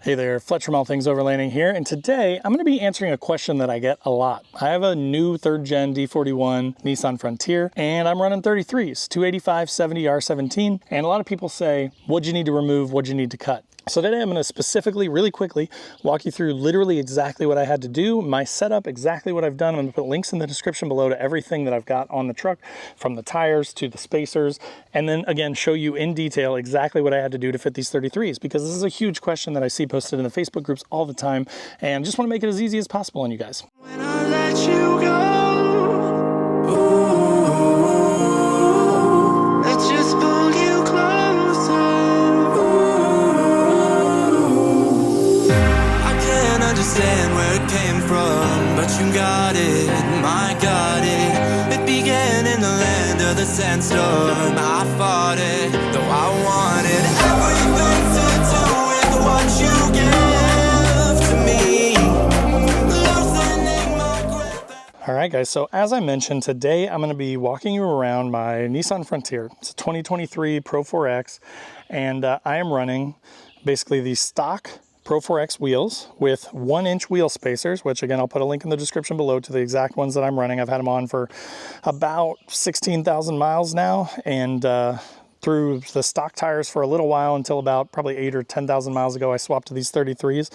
Hey there, Fletcher from All Things Overlanding here, and today I'm going to be answering a question that I get a lot. I have a new 3rd gen D41 Nissan Frontier, and I'm running 33's, 285 70 R17, and a lot of people say, what'd you need to remove, what'd you need to cut? So today I'm going to specifically, really quickly, walk you through literally exactly what I had to do, my setup, exactly what I've done. I'm going to put links in the description below to everything that I've got on the truck, from the tires to the spacers, and then again show you in detail exactly what I had to do to fit these 33's, because this is a huge question that I see posted in the Facebook groups all the time, and just want to make it as easy as possible on you guys. When I let you go, let's just pull you closer. I can't understand where it came from, but you got it, I got it. It began in the land of the sandstorm. I fought it, though I wanted everything to do with what you gave to me. Loosening my grip. All right, guys, so as I mentioned, today I'm going to be walking you around my Nissan Frontier. It's a 2023 Pro 4X, and I am running basically the stock Pro 4X wheels with 1-inch wheel spacers, which again, I'll put a link in the description below to the exact ones that I'm running. I've had them on for about 16,000 miles now, and through the stock tires for a little while until about probably 8 or 10,000 miles ago, I swapped to these 33's.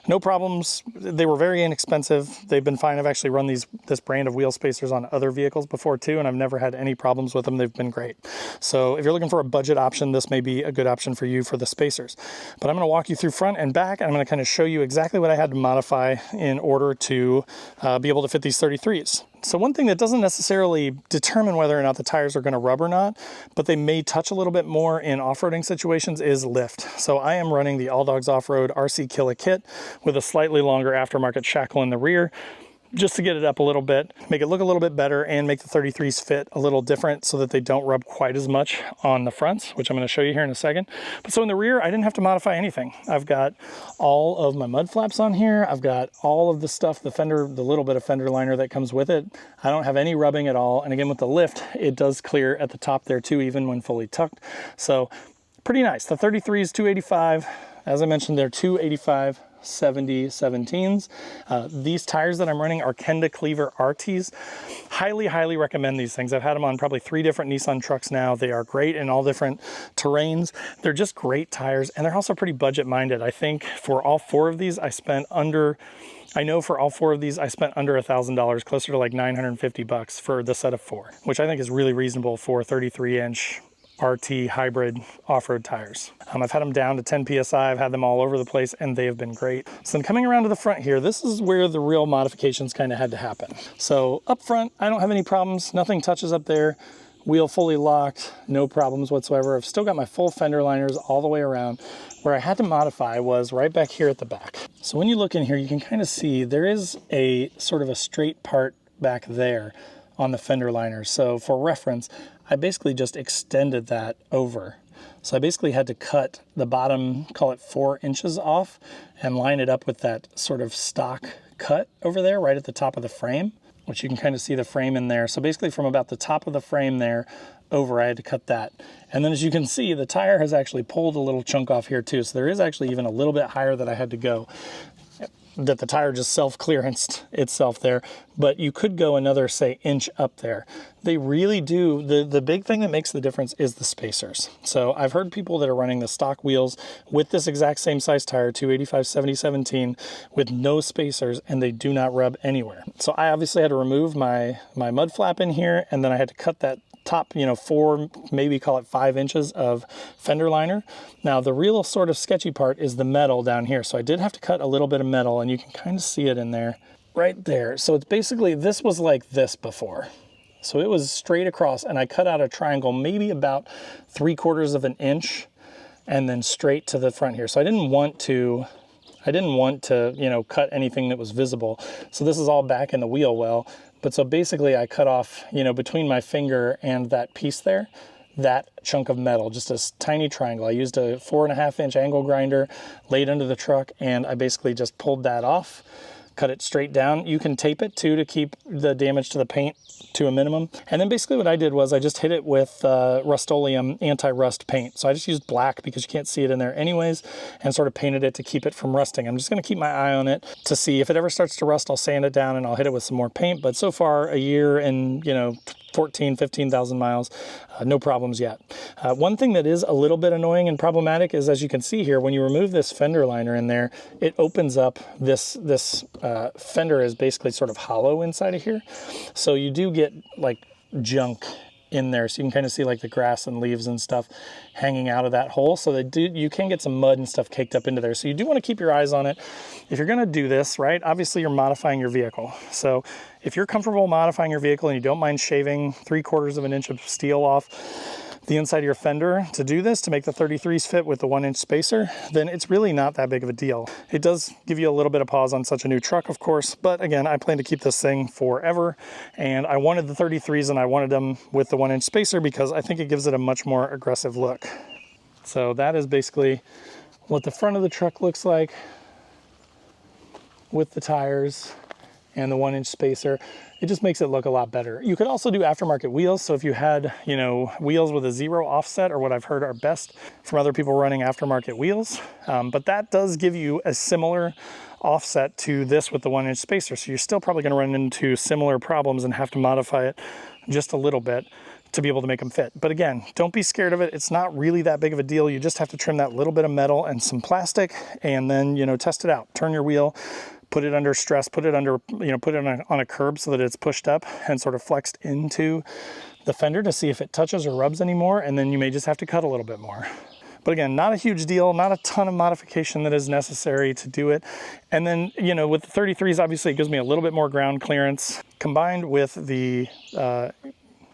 No problems. They were very inexpensive. They've been fine. I've actually run this brand of wheel spacers on other vehicles before too, and I've never had any problems with them. They've been great. So if you're looking for a budget option, this may be a good option for you for the spacers. But I'm going to walk you through front and back, and I'm going to kind of show you exactly what I had to modify in order to be able to fit these 33's. So one thing that doesn't necessarily determine whether or not the tires are going to rub or not, but they may touch a little bit more in off-roading situations, is lift. So I am running the All Dogs Off-Road RC Killa kit with a slightly longer aftermarket shackle in the rear, just to get it up a little bit, make it look a little bit better, and make the 33's fit a little different so that they don't rub quite as much on the fronts, which I'm going to show you here in a second. But so in the rear, I didn't have to modify anything. I've got all of my mud flaps on here. I've got all of the stuff, the fender, the little bit of fender liner that comes with it. I don't have any rubbing at all. And again, with the lift, it does clear at the top there too, even when fully tucked. So pretty nice. The 33's 285, as I mentioned, they're 285 70 17s. These tires that I'm running are Kenda Cleaver RTs. Highly recommend these things. I've had them on probably 3 different Nissan trucks now. They are great in all different terrains. They're just great tires, and they're also pretty budget minded. I think for all 4 of these, I spent under $1,000, closer to like 950 bucks for the set of 4, which I think is really reasonable for 33-inch RT hybrid off-road tires. I've had them down to 10 PSI. I've had them all over the place, and they have been great. So then coming around to the front here, this is where the real modifications kind of had to happen. So up front, I don't have any problems. Nothing touches up there. Wheel fully locked, no problems whatsoever. I've still got my full fender liners all the way around. Where I had to modify was right back here at the back. So when you look in here, you can kind of see there is a sort of a straight part back there on the fender liners. So for reference, I basically just extended that over. So I basically had to cut the bottom, call it 4 inches off, and line it up with that sort of stock cut over there right at the top of the frame, which you can kind of see the frame in there. So basically from about the top of the frame there over, I had to cut that. And then as you can see, the tire has actually pulled a little chunk off here too. So there is actually even a little bit higher that I had to go, that the tire just self-clearanced itself there, but you could go another, say, inch up there. They really do. The big thing that makes the difference is the spacers. So I've heard people that are running the stock wheels with this exact same size tire, 285 70 17, with no spacers, and they do not rub anywhere. So I obviously had to remove my mud flap in here, and then I had to cut that top, 4, maybe call it 5 inches of fender liner. Now the real sort of sketchy part is the metal down here. So I did have to cut a little bit of metal, and you can kind of see it in there, right there. So it's basically, this was like this before. So it was straight across, and I cut out a triangle, maybe about 3/4 of an inch, and then straight to the front here. So I didn't want to, cut anything that was visible. So this is all back in the wheel well. But so basically I cut off, between my finger and that piece there, that chunk of metal, just a tiny triangle. I used a 4.5-inch angle grinder, laid under the truck, and I basically just pulled that off, cut it straight down. You can tape it too to keep the damage to the paint to a minimum. And then basically what I did was I just hit it with Rust-Oleum anti-rust paint. So I just used black because you can't see it in there anyways, and sort of painted it to keep it from rusting. I'm just going to keep my eye on it to see if it ever starts to rust. I'll sand it down and I'll hit it with some more paint. But so far, a year and 15,000 miles, no problems yet. One thing that is a little bit annoying and problematic is, as you can see here, when you remove this fender liner in there, it opens up this fender is basically sort of hollow inside of here. So you do get like junk in there, so you can kind of see like the grass and leaves and stuff hanging out of that hole. So you can get some mud and stuff caked up into there. So you do want to keep your eyes on it. If you're going to do this, right, obviously you're modifying your vehicle. So if you're comfortable modifying your vehicle and you don't mind shaving 3/4 of an inch of steel off the inside of your fender to do this, to make the 33's fit with the 1-inch spacer, then it's really not that big of a deal. It does give you a little bit of pause on such a new truck, of course, but again, I plan to keep this thing forever, and I wanted the 33's and I wanted them with the 1-inch spacer because I think it gives it a much more aggressive look. So that is basically what the front of the truck looks like with the tires and the 1-inch spacer. It just makes it look a lot better. You could also do aftermarket wheels. So if you had, wheels with a 0 offset, or what I've heard are best from other people running aftermarket wheels, but that does give you a similar offset to this with the 1-inch spacer. So you're still probably going to run into similar problems and have to modify it just a little bit to be able to make them fit. But again, don't be scared of it. It's not really that big of a deal. You just have to trim that little bit of metal and some plastic, and then, test it out. Turn your wheel, put it under stress, put it under, put it on a curb so that it's pushed up and sort of flexed into the fender to see if it touches or rubs anymore, and then you may just have to cut a little bit more. But again, not a huge deal, not a ton of modification that is necessary to do it. And then, with the 33's, obviously it gives me a little bit more ground clearance combined with the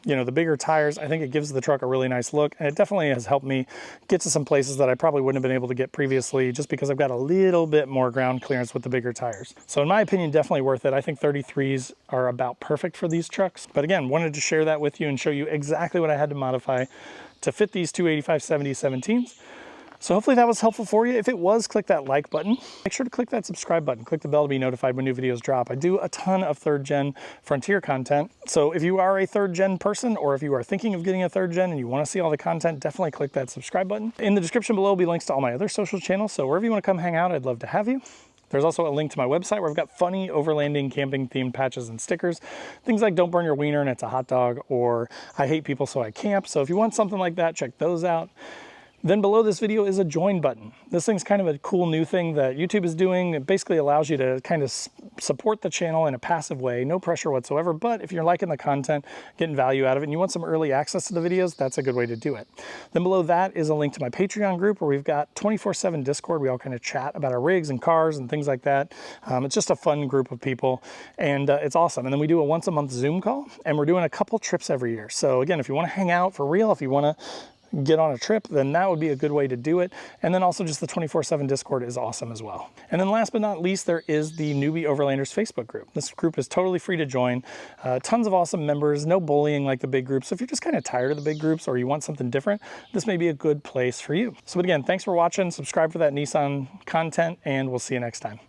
the bigger tires. I think it gives the truck a really nice look, and it definitely has helped me get to some places that I probably wouldn't have been able to get previously, just because I've got a little bit more ground clearance with the bigger tires. So in my opinion, definitely worth it. I think 33's are about perfect for these trucks. But again, wanted to share that with you and show you exactly what I had to modify to fit these 285/70 17s. So hopefully that was helpful for you. If it was, click that like button. Make sure to click that subscribe button. Click the bell to be notified when new videos drop. I do a ton of 3rd gen Frontier content. So if you are a 3rd gen person, or if you are thinking of getting a 3rd gen and you want to see all the content, definitely click that subscribe button. In the description below will be links to all my other social channels. So wherever you want to come hang out, I'd love to have you. There's also a link to my website where I've got funny overlanding camping themed patches and stickers. Things like "Don't burn your wiener and it's a hot dog," or "I hate people so I camp." So if you want something like that, check those out. Then below this video is a join button. This thing's kind of a cool new thing that YouTube is doing. It basically allows you to kind of support the channel in a passive way, no pressure whatsoever. But if you're liking the content, getting value out of it, and you want some early access to the videos, that's a good way to do it. Then below that is a link to my Patreon group, where we've got 24/7 Discord. We all kind of chat about our rigs and cars and things like that. It's just a fun group of people, and it's awesome. And then we do a once-a-month Zoom call, and we're doing a couple trips every year. So again, if you want to hang out for real, if you want to get on a trip, then that would be a good way to do it. And then also just the 24/7 Discord is awesome as well. And then last but not least, there is the Newbie Overlanders Facebook group. This group is totally free to join. Tons of awesome members, no bullying like the big groups. So if you're just kind of tired of the big groups, or you want something different, this may be a good place for you. So again, thanks for watching. Subscribe for that Nissan content, and we'll see you next time.